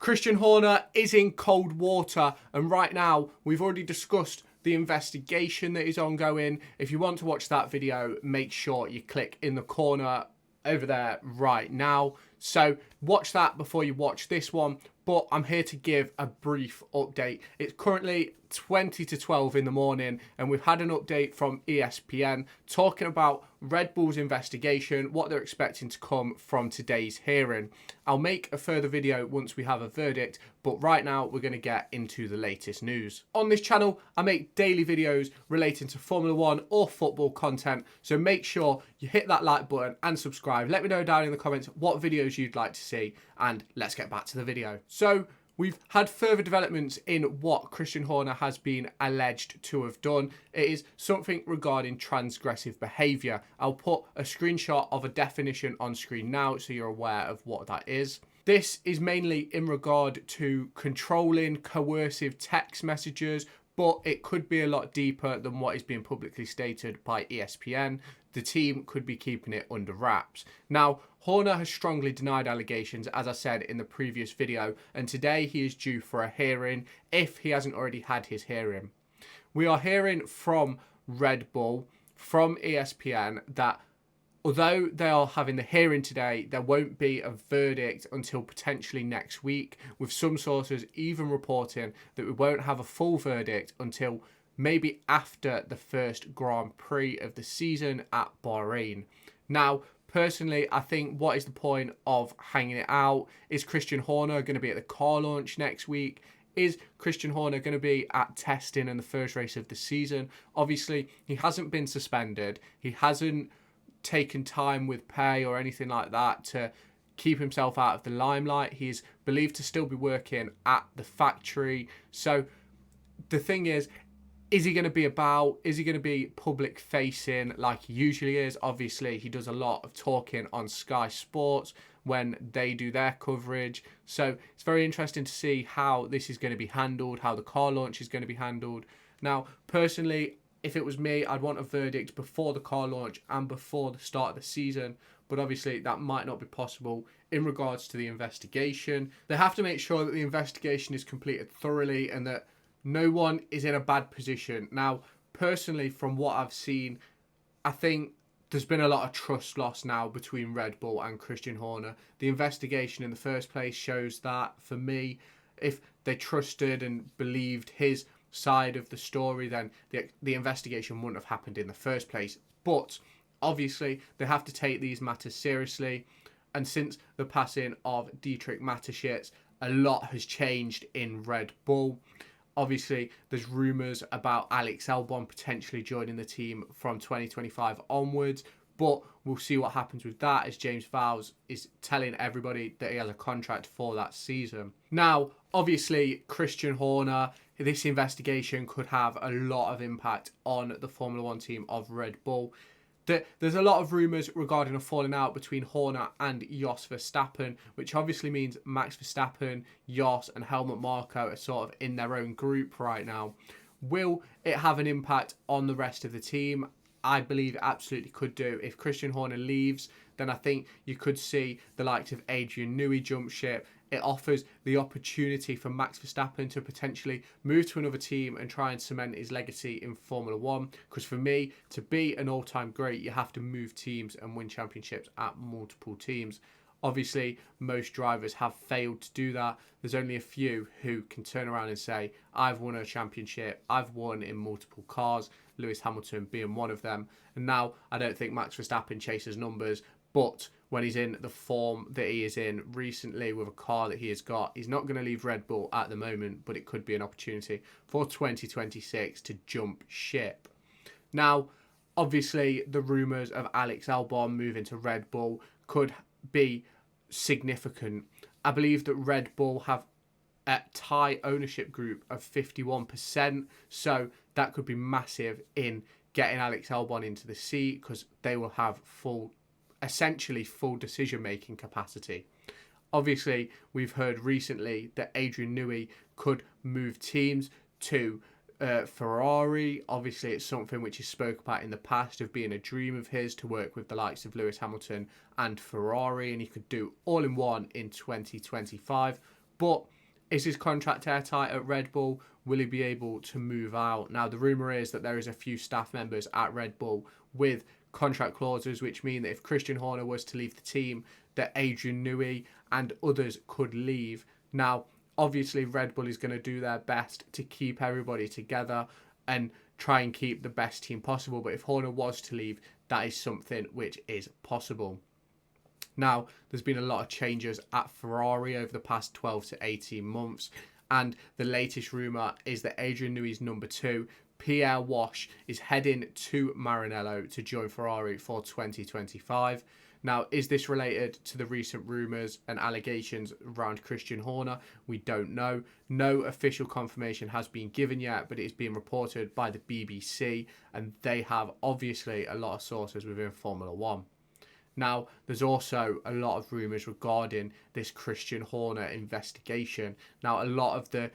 Christian Horner is in cold water, and right now we've already discussed the investigation that is ongoing. If you want to watch that video, make sure you click in the corner over there right now. So watch that before you watch this one, but I'm here to give a brief update. It's currently 20 to 12 in the morning, and we've had an update from ESPN talking about Red Bull's investigation, what they're expecting to come from today's hearing. I'll make a further video once we have a verdict, but right now we're going to get into the latest news. On this channel, I make daily videos relating to Formula One or football content, so make sure you hit that like button and subscribe. Let me know down in the comments what videos you'd like to see, and let's get back to the video. So we've had further developments in what Christian Horner has been alleged to have done. It is something regarding transgressive behaviour. I'll put a screenshot of a definition on screen now so you're aware of what that is. This is mainly in regard to controlling coercive text messages, but it could be a lot deeper than what is being publicly stated by ESPN. The team could be keeping it under wraps. Now, Horner has strongly denied allegations, as I said in the previous video, and today he is due for a hearing if he hasn't already had his hearing. We are hearing from Red Bull, from ESPN, that although they are having the hearing today, there won't be a verdict until potentially next week, with some sources even reporting that we won't have a full verdict until maybe after the first Grand Prix of the season at Bahrain. Now, personally, I think what is the point of hanging it out? Is Christian Horner going to be at the car launch next week? Is Christian Horner going to be at testing in the first race of the season? Obviously, he hasn't been suspended. He hasn't taken time with pay or anything like that to keep himself out of the limelight. He is believed to still be working at the factory. So the thing is he going to be about? Is he going to be public facing like he usually is? Obviously, he does a lot of talking on Sky Sports when they do their coverage. So it's very interesting to see how this is going to be handled, how the car launch is going to be handled. Now, personally, if it was me, I'd want a verdict before the car launch and before the start of the season. But obviously, that might not be possible in regards to the investigation. They have to make sure that the investigation is completed thoroughly and that no one is in a bad position. Now, personally, from what I've seen, I think there's been a lot of trust lost now between Red Bull and Christian Horner. The investigation in the first place shows that, for me, if they trusted and believed his side of the story, then the investigation wouldn't have happened in the first place. But obviously, they have to take these matters seriously. And since the passing of Dietrich Mateschitz, a lot has changed in Red Bull. Obviously, there's rumours about Alex Albon potentially joining the team from 2025 onwards, but we'll see what happens with that, as James Vowles is telling everybody that he has a contract for that season. Now, obviously, Christian Horner, this investigation could have a lot of impact on the Formula One team of Red Bull. There's a lot of rumours regarding a falling out between Horner and Jos Verstappen, which obviously means Max Verstappen, Jos and Helmut Marko are sort of in their own group right now. Will it have an impact on the rest of the team? I believe it absolutely could do. If Christian Horner leaves, then I think you could see the likes of Adrian Newey jump ship. It offers the opportunity for Max Verstappen to potentially move to another team and try and cement his legacy in Formula One. Because for me, to be an all-time great, you have to move teams and win championships at multiple teams. Obviously, most drivers have failed to do that. There's only a few who can turn around and say, I've won a championship, I've won in multiple cars, Lewis Hamilton being one of them. And now, I don't think Max Verstappen chases numbers, but when he's in the form that he is in recently with a car that he has got, he's not going to leave Red Bull at the moment, but it could be an opportunity for 2026 to jump ship. Now, obviously, the rumours of Alex Albon moving to Red Bull could be significant. I believe that Red Bull have a tie ownership group of 51%, so that could be massive in getting Alex Albon into the seat, because they will have essentially full decision-making capacity. Obviously, we've heard recently that Adrian Newey could move teams to Ferrari. Obviously, it's something which he spoke about in the past of being a dream of his to work with the likes of Lewis Hamilton and Ferrari, and he could do all in one in 2025. But is his contract airtight at Red Bull? Will he be able to move out? Now, the rumour is that there is a few staff members at Red Bull with contract clauses, which mean that if Christian Horner was to leave the team, that Adrian Newey and others could leave. Now, obviously, Red Bull is going to do their best to keep everybody together and try and keep the best team possible. But if Horner was to leave, that is something which is possible. Now, there's been a lot of changes at Ferrari over the past 12 to 18 months. And the latest rumour is that Adrian Newey's number 2, Pierre Wache, is heading to Maranello to join Ferrari for 2025. Now, is this related to the recent rumours and allegations around Christian Horner? We don't know. No official confirmation has been given yet, but it is being reported by the BBC, and they have obviously a lot of sources within Formula One. Now, there's also a lot of rumours regarding this Christian Horner investigation. Now, a lot of the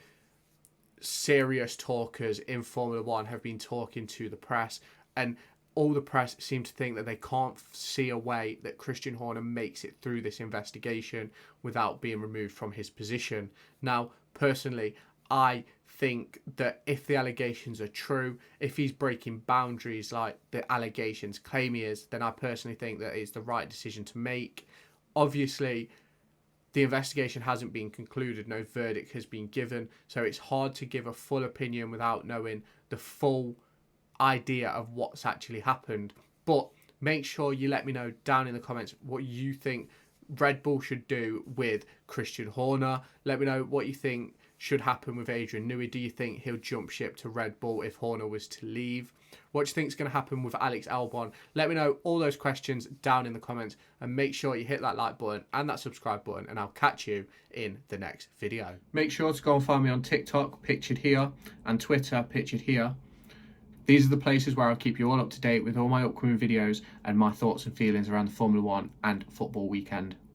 serious talkers in Formula One have been talking to the press, and all the press seem to think that they can't see a way that Christian Horner makes it through this investigation without being removed from his position. Now, personally, I think that if the allegations are true, if he's breaking boundaries like the allegations claim he is, then I personally think that it's the right decision to make. Obviously, the investigation hasn't been concluded, no verdict has been given, so it's hard to give a full opinion without knowing the full idea of what's actually happened. But make sure you let me know down in the comments what you think Red Bull should do with Christian Horner. Let me know what you think should happen with Adrian Newey. Do you think he'll jump ship to Red Bull if Horner was to leave? What do you think is going to happen with Alex Albon? Let me know all those questions down in the comments, and make sure you hit that like button and that subscribe button, and I'll catch you in the next video. Make sure to go and find me on TikTok, pictured here, and Twitter, pictured here. These are the places where I'll keep you all up to date with all my upcoming videos and my thoughts and feelings around the Formula One and football weekend.